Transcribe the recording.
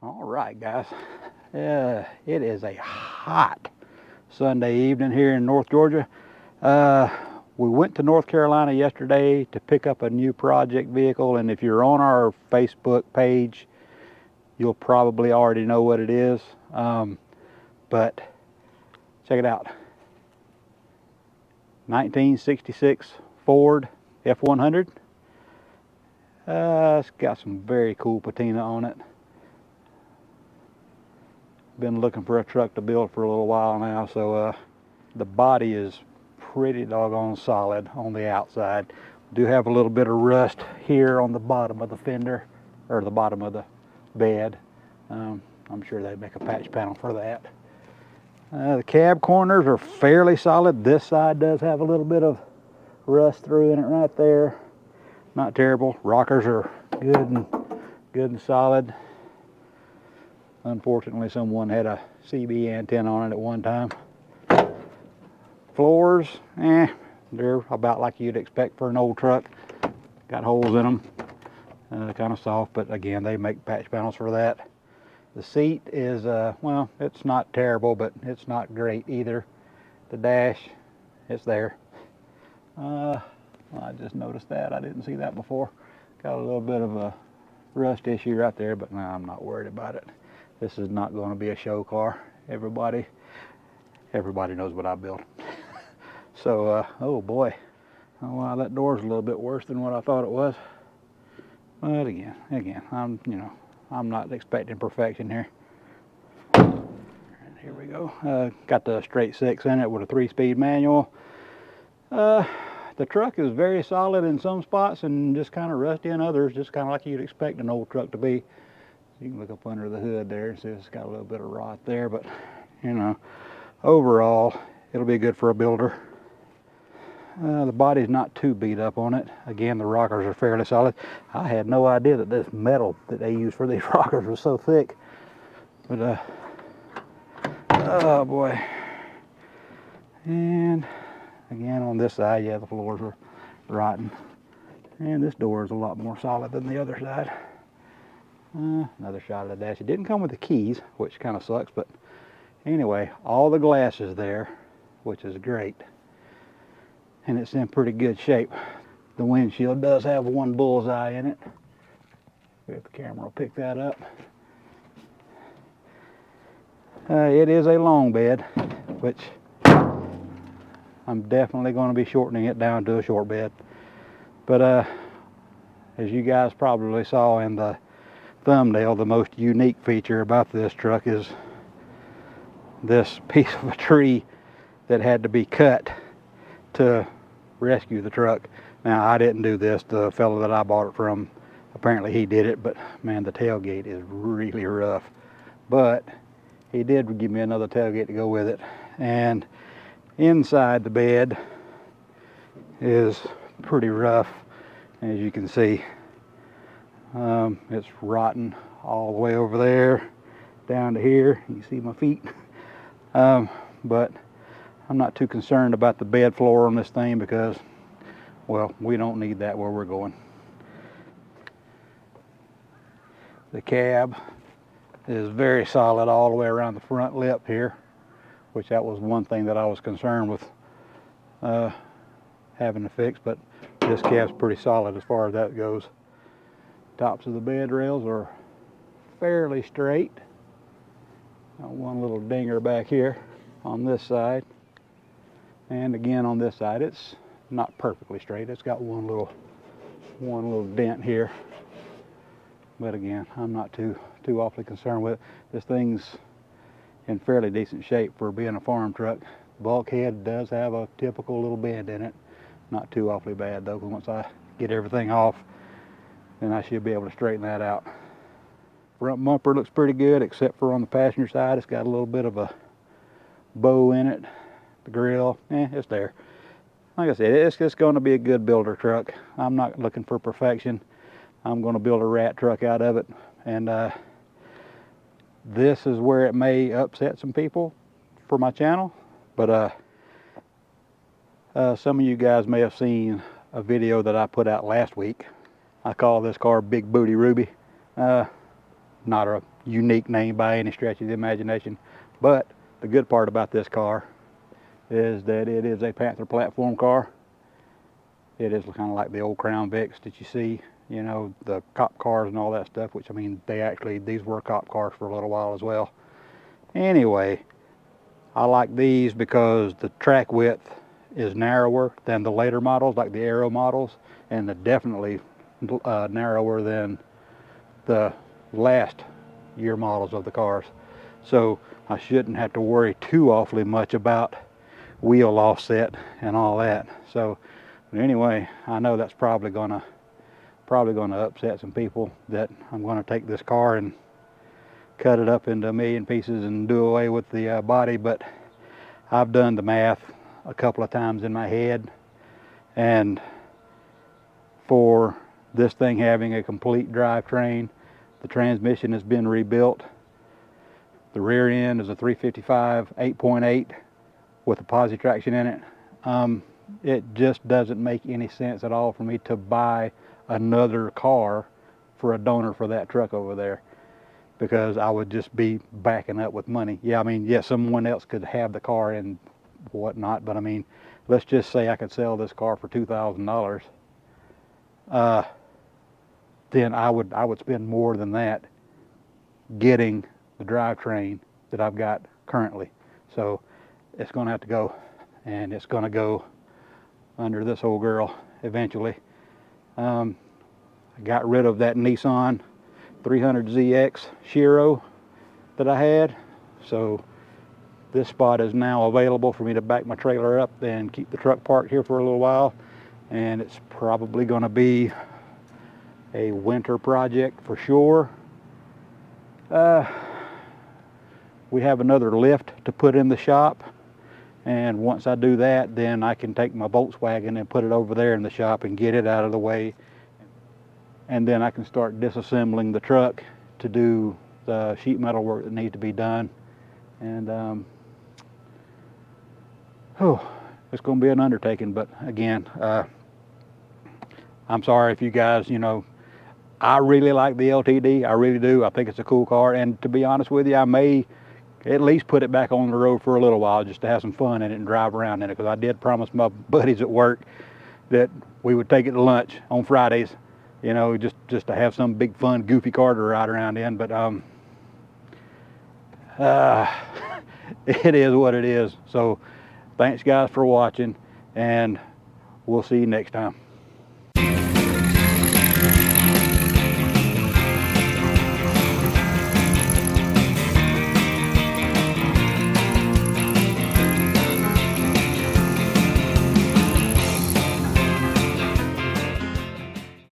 All right, guys. It is a hot Sunday evening here in North Georgia. We went to North Carolina yesterday to pick up a new project vehicle, and if you're on our Facebook page, you'll probably already know what it is. But check it out. 1966 Ford F100. It's got some very cool patina on it. Been looking for a truck to build for a little while now, so the body is pretty doggone solid on the outside. Do have a little bit of rust here on the bottom of the fender, or the bottom of the bed. I'm sure they'd make a patch panel for that. The cab corners are fairly solid. This side does have a little bit of rust through in it right there. Not terrible. Rockers are good and solid. Unfortunately, someone had a CB antenna on it at one time. Floors, they're about like you'd expect for an old truck. Got holes in them, kind of soft, but again, they make patch panels for that. The seat is, well, it's not terrible, but it's not great either. The dash, it's there. I just noticed that. I didn't see that before. Got a little bit of a rust issue right there, but no, I'm not worried about it. This is not going to be a show car. Everybody knows what I built. So, oh boy. Oh wow, that door's a little bit worse than what I thought it was. But again, I'm not expecting perfection here. And here we go. Got the straight six in it with a 3-speed manual. The truck is very solid in some spots and just kind of rusty in others, just kind of like you'd expect an old truck to be. You can look up under the hood there and see it's got a little bit of rot there, but overall, it'll be good for a builder. The body's not too beat up on it. Again, the rockers are fairly solid. I had no idea that this metal that they use for these rockers was so thick. But, oh boy. And again, on this side, yeah, the floors are rotten. And this door is a lot more solid than the other side. Another shot of the dash. It didn't come with the keys, which kind of sucks, but anyway, all the glass is there, which is great. And it's in pretty good shape. The windshield does have one bullseye in it. If the camera will pick that up. It is a long bed, which I'm definitely going to be shortening it down to a short bed. But as you guys probably saw in the thumbnail, the most unique feature about this truck is this piece of a tree that had to be cut to rescue the truck. Now, I didn't do this. The fellow that I bought it from, apparently he did it, but man, the tailgate is really rough. But he did give me another tailgate to go with it. And inside the bed is pretty rough, as you can see. It's rotten all the way over there down to here. You can see my feet. But I'm not too concerned about the bed floor on this thing because, well, we don't need that where we're going. The cab is very solid all the way around the front lip here, which that was one thing that I was concerned with having to fix, but this cab's pretty solid as far as that goes. Tops of the bed rails are fairly straight. Got one little dinger back here on this side, and again on this side it's not perfectly straight. It's got one little dent here, but again, I'm not too awfully concerned with it. This thing's in fairly decent shape for being a farm truck. Bulkhead does have a typical little bend in it. Not too awfully bad though, because once I get everything off, then I should be able to straighten that out. Front bumper looks pretty good, except for on the passenger side. It's got a little bit of a bow in it. The grill, it's there. Like I said, it's just going to be a good builder truck. I'm not looking for perfection. I'm going to build a rat truck out of it. And this is where it may upset some people for my channel. But some of you guys may have seen a video that I put out last week. I call this car Big Booty Ruby. Not a unique name by any stretch of the imagination. But the good part about this car is that it is a Panther platform car. It is kind of like the old Crown Vics that you see, you know, the cop cars and all that stuff, which I mean, these were cop cars for a little while as well. Anyway, I like these because the track width is narrower than the later models, like the Aero models, and definitely narrower than the last year models of the cars. So I shouldn't have to worry too awfully much about wheel offset and all that. So but anyway, I know that's probably gonna upset some people, that I'm gonna take this car and cut it up into a million pieces and do away with the body, but I've done the math a couple of times in my head, and for this thing having a complete drivetrain, the transmission has been rebuilt. The rear end is a 355 8.8 with a posi traction in it. It just doesn't make any sense at all for me to buy another car for a donor for that truck over there, because I would just be backing up with money. Yeah, I mean, yeah, someone else could have the car and whatnot, but I mean, let's just say I could sell this car for $2,000. Then I would spend more than that getting the drivetrain that I've got currently. So it's going to have to go, and it's going to go under this old girl eventually. I got rid of that Nissan 300ZX Shiro that I had, so this spot is now available for me to back my trailer up and keep the truck parked here for a little while, and it's probably going to be a winter project for sure. We have another lift to put in the shop, and once I do that, then I can take my Volkswagen and put it over there in the shop and get it out of the way, and then I can start disassembling the truck to do the sheet metal work that needs to be done. And it's going to be an undertaking, but again, I'm sorry if you guys, you know, I really like the LTD, I really do. I think it's a cool car, and to be honest with you, I may at least put it back on the road for a little while just to have some fun in it and drive around in it, because I did promise my buddies at work that we would take it to lunch on Fridays, you know, just to have some big fun goofy car to ride around in. But it is what it is. So thanks guys for watching, and we'll see you next time.